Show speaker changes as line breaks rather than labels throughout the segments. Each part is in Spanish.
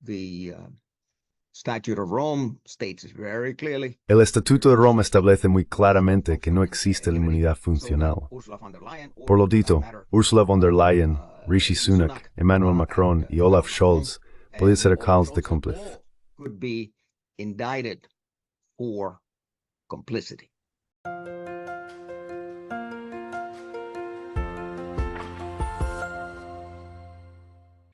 El Estatuto de Roma establece muy claramente que no existe la inmunidad funcional. Por lo dicho, Ursula von der Leyen, Rishi Sunak, Emmanuel Macron y Olaf Scholz pueden ser acusados de cómplice.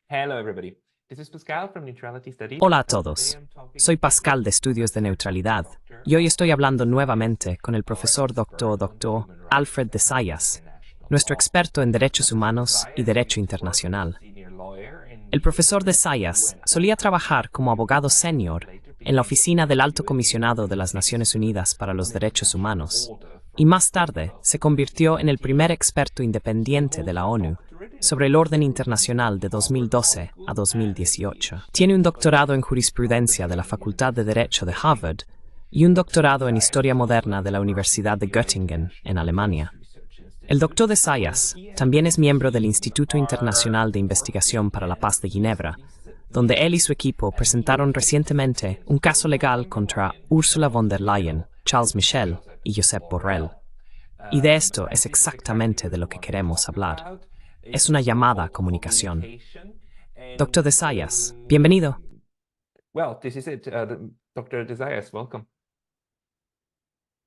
Hello everybody. This is Pascal from Neutrality Studies.
Hola a todos. Soy Pascal de Estudios de Neutralidad y hoy estoy hablando nuevamente con el profesor Dr. Alfred de Zayas, nuestro experto en derechos humanos y derecho internacional. El profesor de Zayas solía trabajar como abogado senior en la oficina del Alto Comisionado de las Naciones Unidas para los Derechos Humanos y más tarde se convirtió en el primer experto independiente de la ONU sobre el orden internacional de 2012 a 2018. Tiene un doctorado en jurisprudencia de la Facultad de Derecho de Harvard y un doctorado en Historia Moderna de la Universidad de Göttingen, en Alemania. El doctor de Zayas también es miembro del Instituto Internacional de Investigación para la Paz de Ginebra, donde él y su equipo presentaron recientemente un caso legal contra Ursula von der Leyen, Charles Michel y Josep Borrell. Y de esto es exactamente de lo que queremos hablar. Es una llamada a comunicación. Dr. de Zayas, bienvenido.
Well, this is it. Dr. de Zayas, welcome.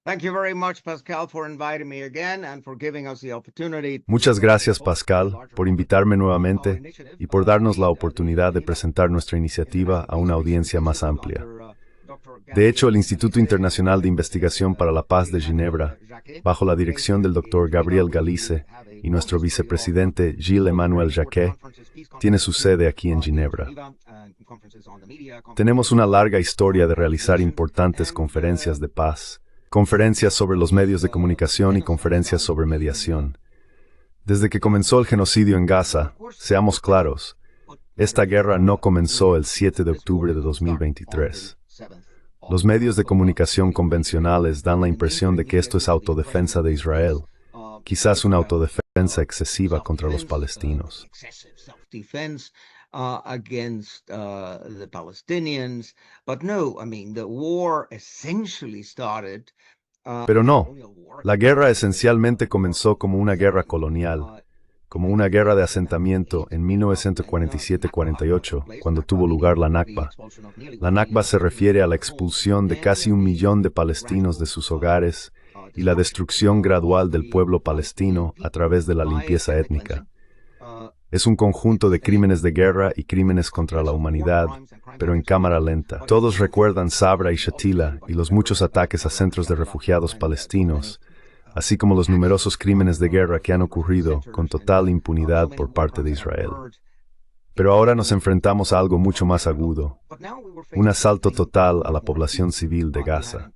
Thank you very much, Pascal, for inviting me again and for giving us the opportunity.
Muchas gracias, Pascal, por invitarme nuevamente y por darnos la oportunidad de presentar nuestra iniciativa a una audiencia más amplia. De hecho, el Instituto Internacional de Investigación para la Paz de Ginebra, bajo la dirección del Dr. Gabriel Galice y nuestro vicepresidente Gilles-Emmanuel Jacquet, tiene su sede aquí en Ginebra. Tenemos una larga historia de realizar importantes conferencias de paz, conferencias sobre los medios de comunicación y conferencias sobre mediación. Desde que comenzó el genocidio en Gaza, seamos claros, esta guerra no comenzó el 7 de octubre de 2023. Los medios de comunicación convencionales dan la impresión de que esto es autodefensa de Israel, quizás una autodefensa excesiva contra los palestinos.
Against the Palestinians, but no, I mean, the war essentially started.
Pero no, la guerra esencialmente comenzó como una guerra colonial, como una guerra de asentamiento en 1947-48, cuando tuvo lugar la Nakba. La Nakba se refiere a la expulsión de casi 1 millón de palestinos de sus hogares y la destrucción gradual del pueblo palestino a través de la limpieza étnica. Es un conjunto de crímenes de guerra y crímenes contra la humanidad, pero en cámara lenta. Todos recuerdan Sabra y Shatila y los muchos ataques a centros de refugiados palestinos, así como los numerosos crímenes de guerra que han ocurrido con total impunidad por parte de Israel. Pero ahora nos enfrentamos a algo mucho más agudo, un asalto total a la población civil de Gaza.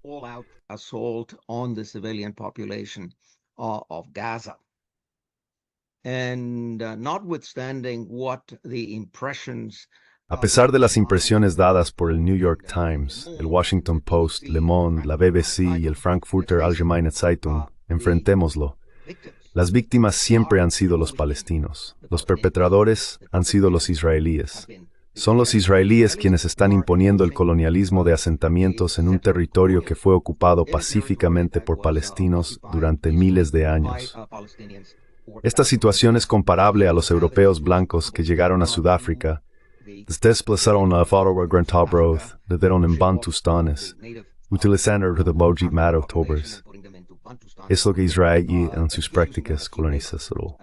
A pesar de las impresiones dadas por el New York Times, el Washington Post, Le Monde, la BBC y el Frankfurter Allgemeine Zeitung, enfrentémoslo. Las víctimas siempre han sido los palestinos. Los perpetradores han sido los israelíes. Son los israelíes quienes están imponiendo el colonialismo de asentamientos en un territorio que fue ocupado pacíficamente por palestinos durante miles de años. Esta situación es comparable a los europeos blancos que llegaron a Sudáfrica, desplazaron a Faro Grantabroth, le dieron en Bantustanes, utilizando el Mojit Matotobers. Es lo que Israel hizo en sus prácticas colonizadoras.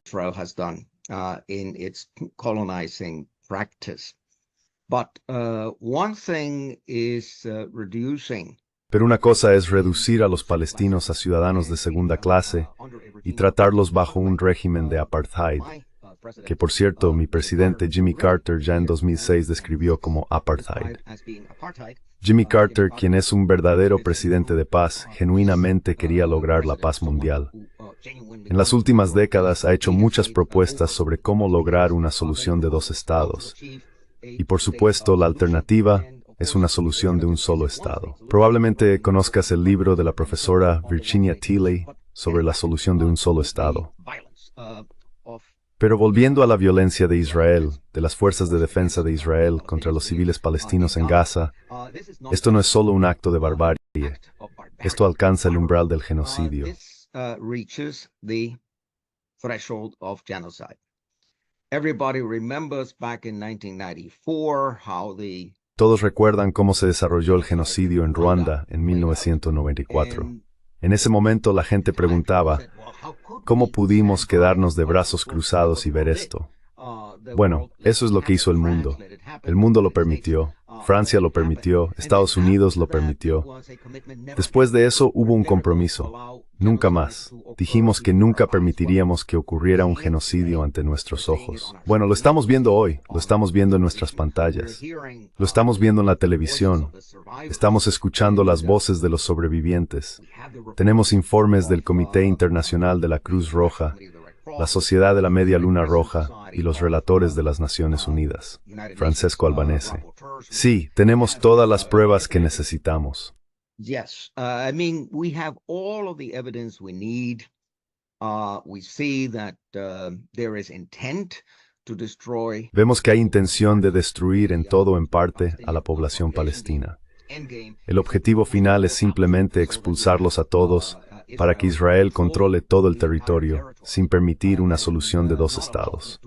Israel has done in its colonizing practice. But one thing is reducing.
Pero una cosa es reducir a los palestinos a ciudadanos de segunda clase y tratarlos bajo un régimen de apartheid, que por cierto mi presidente Jimmy Carter ya en 2006 describió como apartheid. Jimmy Carter, quien es un verdadero presidente de paz, genuinamente quería lograr la paz mundial. En las últimas décadas ha hecho muchas propuestas sobre cómo lograr una solución de 2 estados. Y por supuesto, la alternativa es una solución de un solo estado. Probablemente conozcas el libro de la profesora Virginia Tilley sobre la solución de un solo estado. Pero volviendo a la violencia de Israel, de las fuerzas de defensa de Israel contra los civiles palestinos en Gaza, esto no es solo un acto de barbarie, esto alcanza el umbral del genocidio.
Reaches the threshold of genocide. Everybody remembers back in 1994 how the
Todos recuerdan cómo se desarrolló el genocidio en Ruanda en 1994. En ese momento la gente preguntaba, ¿cómo pudimos quedarnos de brazos cruzados y ver esto? Bueno, eso es lo que hizo el mundo. El mundo lo permitió, Francia lo permitió, Estados Unidos lo permitió. Después de eso hubo un compromiso. Nunca más. Dijimos que nunca permitiríamos que ocurriera un genocidio ante nuestros ojos. Bueno, lo estamos viendo hoy, lo estamos viendo en nuestras pantallas, lo estamos viendo en la televisión, estamos escuchando las voces de los sobrevivientes. Tenemos informes del Comité Internacional de la Cruz Roja, la Sociedad de la Media Luna Roja y los relatores de las Naciones Unidas. Francesco Albanese. Sí, tenemos todas las pruebas que necesitamos.
Yes, I mean, we have all of the evidence we need. We see that there is intent to destroy.
Vemos que hay intención de destruir en todo o en parte a la población palestina. El objetivo final es simplemente expulsarlos a todos para que Israel controle todo el territorio, sin permitir una solución de dos estados.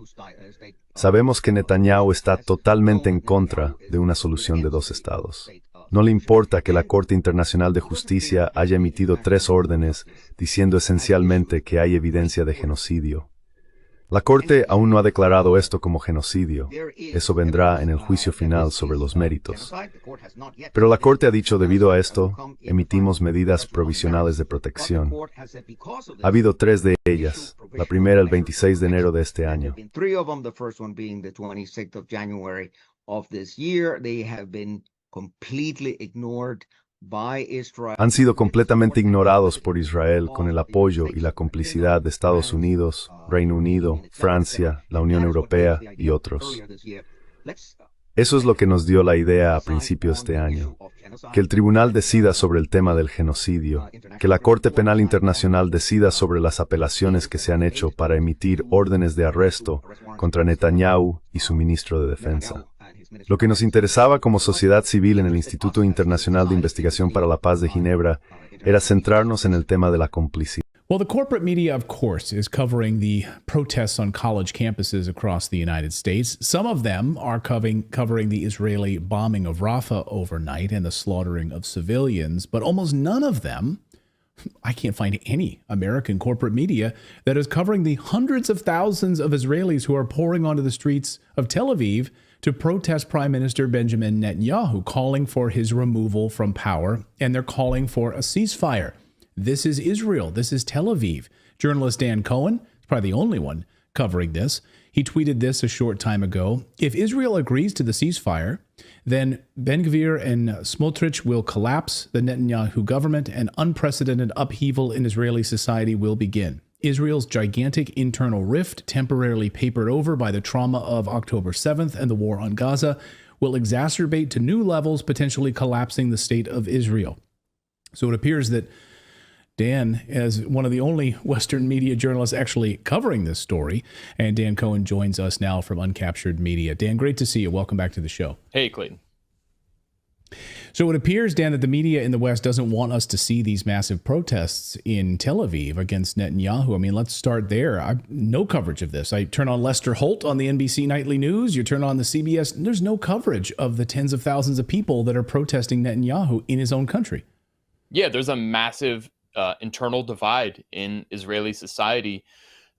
Sabemos que Netanyahu está totalmente en contra de una solución de dos estados. No le importa que la Corte Internacional de Justicia haya emitido 3 órdenes diciendo esencialmente que hay evidencia de genocidio. La Corte aún no ha declarado esto como genocidio. Eso vendrá en el juicio final sobre los méritos. Pero la Corte ha dicho, debido a esto, emitimos medidas provisionales de protección. Ha habido 3 de ellas. La primera el 26 de enero de este año. Han sido completamente ignorados por Israel con el apoyo y la complicidad de Estados Unidos, Reino Unido, Francia, la Unión Europea y otros. Eso es lo que nos dio la idea a principios de este año, que el tribunal decida sobre el tema del genocidio, que la Corte Penal Internacional decida sobre las apelaciones que se han hecho para emitir órdenes de arresto contra Netanyahu y su ministro de Defensa. Lo que nos interesaba como sociedad civil en el Instituto Internacional de Investigación para la Paz de Ginebra era centrarnos en el tema de la complicidad.
Well, the corporate media, of course, is covering the protests on college campuses across the United States. Some of them are covering the Israeli bombing of Rafah overnight and the slaughtering of civilians, but almost none of them, I can't find any American corporate media that is covering the hundreds of thousands of Israelis who are pouring onto the streets of Tel Aviv to protest Prime Minister Benjamin Netanyahu, calling for his removal from power, and they're calling for a ceasefire. This is Israel. This is Tel Aviv. Journalist Dan Cohen is probably the only one covering this. He tweeted this a short time ago. If Israel agrees to the ceasefire, then Ben-Gvir and Smotrich will collapse the Netanyahu government and unprecedented upheaval in Israeli society will begin. Israel's gigantic internal rift, temporarily papered over by the trauma of October 7th and the war on Gaza, will exacerbate to new levels, potentially collapsing the state of Israel. So it appears that Dan, as one of the only Western media journalists actually covering this story, and Dan Cohen joins us now from Uncaptured Media. Dan, great to see you. Welcome back to the show.
Hey, Clayton.
So it appears, Dan, that the media in the West doesn't want us to see these massive protests in Tel Aviv against Netanyahu. I mean, let's start there. No coverage of this. I turn on Lester Holt on the NBC Nightly News. You turn on the CBS. There's no coverage of the tens of thousands of people that are protesting Netanyahu in his own country.
Yeah, there's a massive internal divide in Israeli society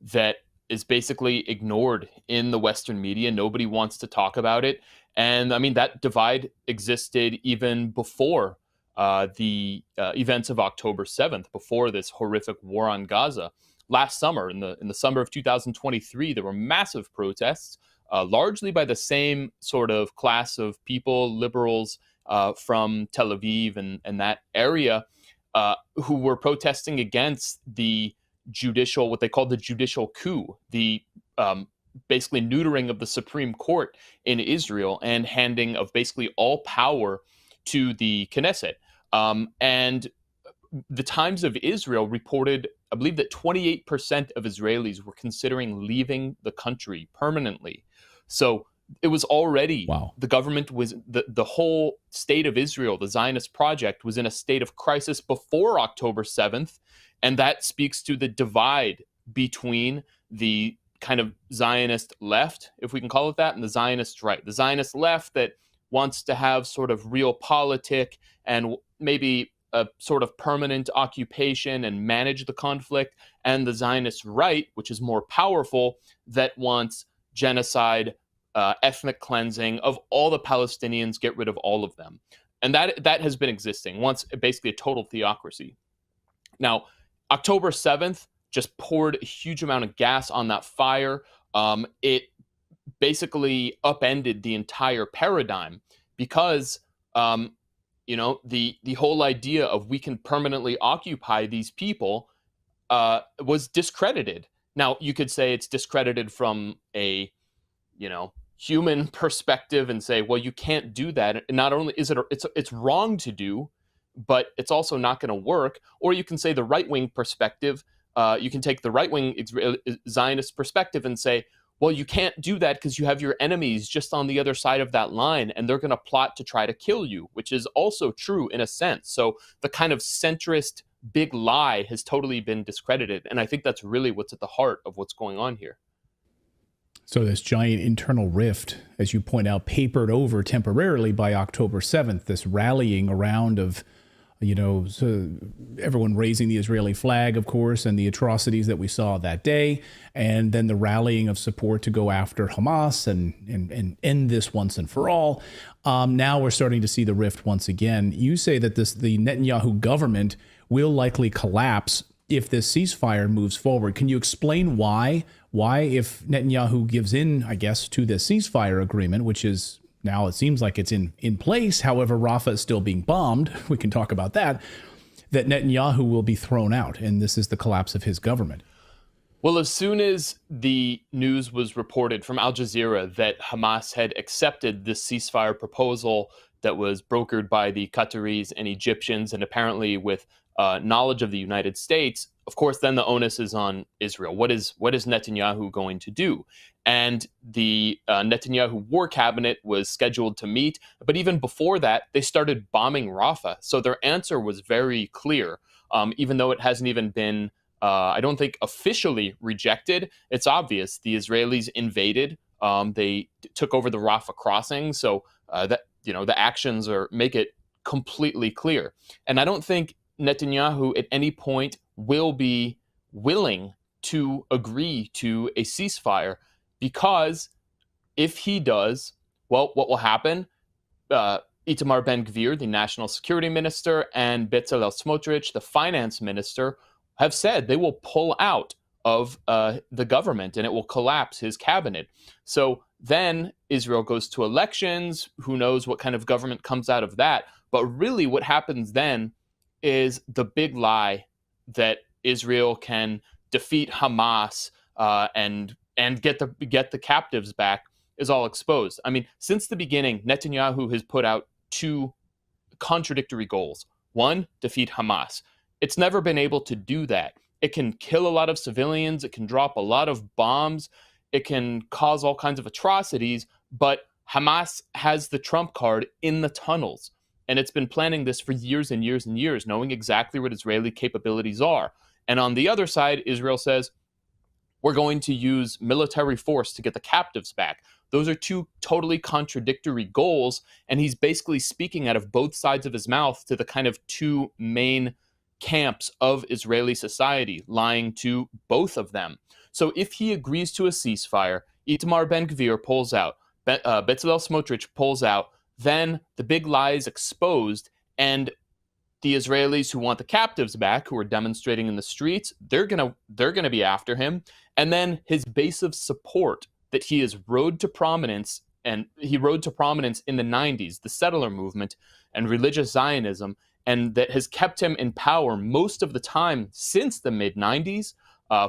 that is basically ignored in the Western media. Nobody wants to talk about it. And I mean, that divide existed even before the events of October 7th, before this horrific war on Gaza. Last summer, in the summer of 2023, there were massive protests, largely by the same sort of class of people, liberals from Tel Aviv and that area, who were protesting against the judicial, what they called the judicial coup, the basically neutering of the Supreme Court in Israel and handing of basically all power to the Knesset. And the Times of Israel reported I believe that 28% of Israelis were considering leaving the country permanently. So it was already, the government was, the whole state of Israel, the Zionist project, was in a state of crisis before October 7th. And that speaks to the divide between the kind of Zionist left, if we can call it that, and the Zionist right. The Zionist left that wants to have sort of realpolitik and maybe a sort of permanent occupation and manage the conflict, and the Zionist right, which is more powerful, that wants genocide, ethnic cleansing of all the Palestinians, get rid of all of them. And that has been existing, once basically a total theocracy. Now, October 7th just poured a huge amount of gas on that fire. It basically upended the entire paradigm because, the whole idea of we can permanently occupy these people was discredited. Now, you could say it's discredited from a, human perspective and say, well, you can't do that. And not only is it's wrong to do, but it's also not going to work. Or you can say the right-wing perspective. You can take the right-wing Zionist perspective and say, well, you can't do that because you have your enemies just on the other side of that line, and they're going to plot to try to kill you, which is also true in a sense. So the kind of centrist big lie has totally been discredited. And I think that's really what's at the heart of what's going on here.
So this giant internal rift, as you point out, papered over temporarily by October 7th, this rallying around of, so everyone raising the Israeli flag, of course, and the atrocities that we saw that day, and then the rallying of support to go after Hamas and end this once and for all. Now we're starting to see the rift once again. You say that the Netanyahu government will likely collapse if this ceasefire moves forward. Can you explain why? Why, if Netanyahu gives in, I guess, to this ceasefire agreement, which is now it seems like it's in place, however, Rafah is still being bombed, we can talk about that Netanyahu will be thrown out, and this is the collapse of his government?
Well, as soon as the news was reported from Al Jazeera that Hamas had accepted this ceasefire proposal that was brokered by the Qataris and Egyptians, and apparently with knowledge of the United States, of course, then the onus is on Israel. What is Netanyahu going to do? And the Netanyahu war cabinet was scheduled to meet. But even before that, they started bombing Rafah. So their answer was very clear, even though it hasn't even been, I don't think, officially rejected. It's obvious. The Israelis invaded. They took over the Rafah crossing. So the actions make it completely clear. And I don't think Netanyahu at any point will be willing to agree to a ceasefire, because if he does, well, what will happen? Itamar Ben-Gvir, the national security minister, and Bezalel Smotrich, the finance minister, have said they will pull out of the government and it will collapse his cabinet. So then Israel goes to elections. Who knows what kind of government comes out of that? But really what happens then is the big lie that Israel can defeat Hamas and get the captives back is all exposed. I mean, since the beginning, Netanyahu has put out two contradictory goals. One, defeat Hamas. It's never been able to do that. It can kill a lot of civilians. It can drop a lot of bombs. It can cause all kinds of atrocities. But Hamas has the trump card in the tunnels. And it's been planning this for years and years and years, knowing exactly what Israeli capabilities are. And on the other side, Israel says, we're going to use military force to get the captives back. Those are two totally contradictory goals. And he's basically speaking out of both sides of his mouth to the kind of two main camps of Israeli society, lying to both of them. So if he agrees to a ceasefire, Itamar Ben-Gvir pulls out, Bezalel Smotrich pulls out, then the big lie is exposed, and the Israelis who want the captives back, who are demonstrating in the streets, they're gonna be after him. And then his base of support that he has rode to prominence, and he rode to prominence in the 90s, the settler movement and religious Zionism, and that has kept him in power most of the time since the mid-90s,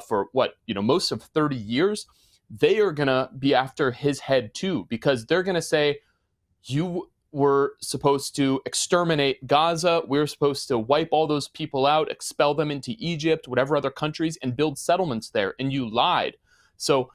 for most of 30 years, they are gonna be after his head too, because they're gonna say, were supposed to exterminate Gaza. We were supposed to wipe all those people out, expel them into Egypt, whatever other countries, and build settlements there. And you lied. So